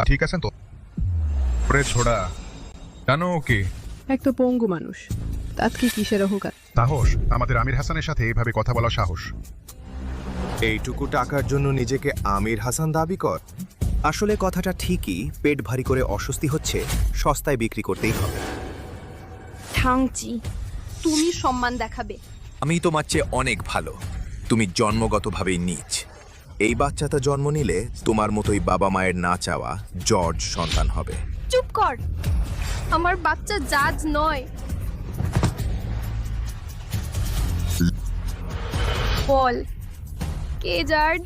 ঠিক আছেন তো? ওরে ছোড়া, জানো ওকে? এক তো পঙ্গু মানুষ, তাত কি কিসের অহংকার? সাহস, আমাদের আমির হাসানের সাথে এইভাবে কথা বলা সাহস। এইটুকু টাকার জন্য নিজেকে আমির হাসান দাবি কর? আসলে কথাটা ঠিকই, পেট ভারী করে অস্বস্তি হচ্ছে, সস্তায় বিক্রি করতেই হবে। ঠাংচি, তুমি সম্মান দেখাবে। আমি তোমার চেয়ে অনেক ভালো, তুমি জন্মগতভাবেই নীচ। এই বাচ্চাটা জন্ম নিলে তোমার মতোই বাবা মায়ের না চাওয়া জর্জ সন্তান হবে। চুপ কর, আমার বাচ্চা জাজ নয়। বল, কে জাজ?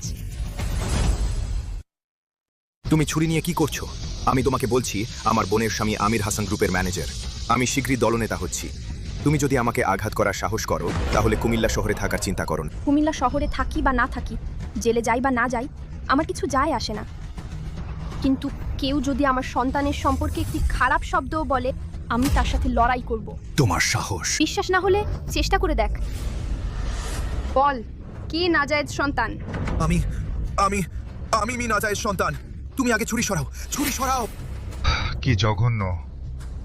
তুমি ছুরি নিয়ে কি করছো? আমি তোমাকে বলছি, আমার বোনের স্বামী আমির হাসান গ্রুপের ম্যানেজার। আমি শীঘ্রই দলনেতা হচ্ছি। তুমি যদি আমাকে আঘাত করার সাহস করো, তাহলে কুমিল্লা শহরে থাকার চিন্তা করো না। কুমিল্লা শহরে থাকি বা না থাকি, জেলে যাই বা না যাই, আমার কিছু যায় আসে না। কিন্তু কেউ যদি আমার সন্তানের সম্পর্কে একটি খারাপ শব্দও বলে, আমি তার সাথে লড়াই করব। তোমার সাহস! বিশ্বাস না হলে চেষ্টা করে দেখ। বল, কে নাজায়েজ সন্তান? আমি আমি আমি নাজায়েজ সন্তান। তুমি আগে ছুরি সরাও, ছুরি সরাও। কি জঘন্য!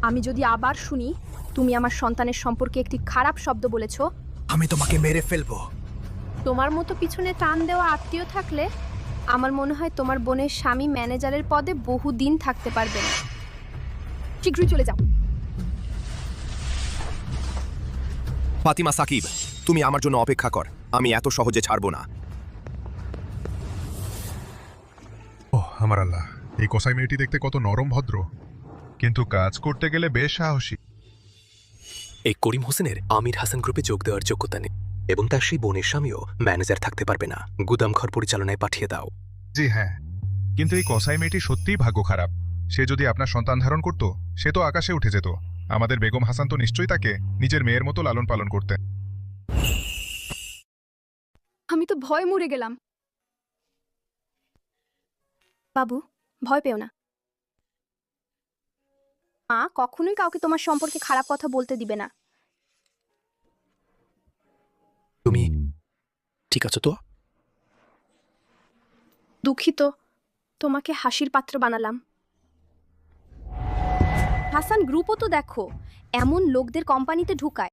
আমি যদি আবার শুনি তুমি আমার সন্তানের সম্পর্কে একটি খারাপ শব্দ বলেছো, আমি তোমাকে মেরে ফেলবো। তোমার মতো পিছনে টান দেওয়া আত্মীয় থাকলে আমার মনে হয় তোমার বোনের স্বামী ম্যানেজারের পদে বহুদিন থাকতে পারবে না। শীঘ্রই চলে যাও। ফাতিমা সাকিব, তুমি আমার জন্য অপেক্ষা কর, আমি এত সহজে ছাড়বো না। ওহ আমার আল্লাহ, এই কসাই মেয়েটি দেখতে কত নরম ভদ্র, কিন্তু কাজ করতে গেলে বেশ সাহসী। এই করিম হোসেনের আমির হাসান গ্রুপে যোগ দেওয়ার যোগ্যতা নেই এবং তার সেই বোনের স্বামীও ম্যানেজার থাকতে পারবে না। গুদামঘর পরিচালনায় পাঠিয়ে দাও। জি হ্যাঁ, কিন্তু এই কসাই মেয়েটি সত্যিই ভাগ্য খারাপ। সে যদি আপনার সন্তান ধারণ করত, সে তো আকাশে উঠে যেত। আমাদের বেগম হাসান তো নিশ্চয়ই তাকে নিজের মেয়ের মতো লালন পালন করতেন। আমি তো ভয় মরে গেলাম। বাবু, ভয় পেও না। মা কখনোই কাউকে তোমার সম্পর্কে খারাপ কথা বলতে দিবে না। তুমি ঠিক আছো তো? দুঃখিত, তোমাকে হাসির পাত্র বানালাম। হাসান গ্রুপও তো দেখো, এমন লোকদের কোম্পানিতে ঢুকায়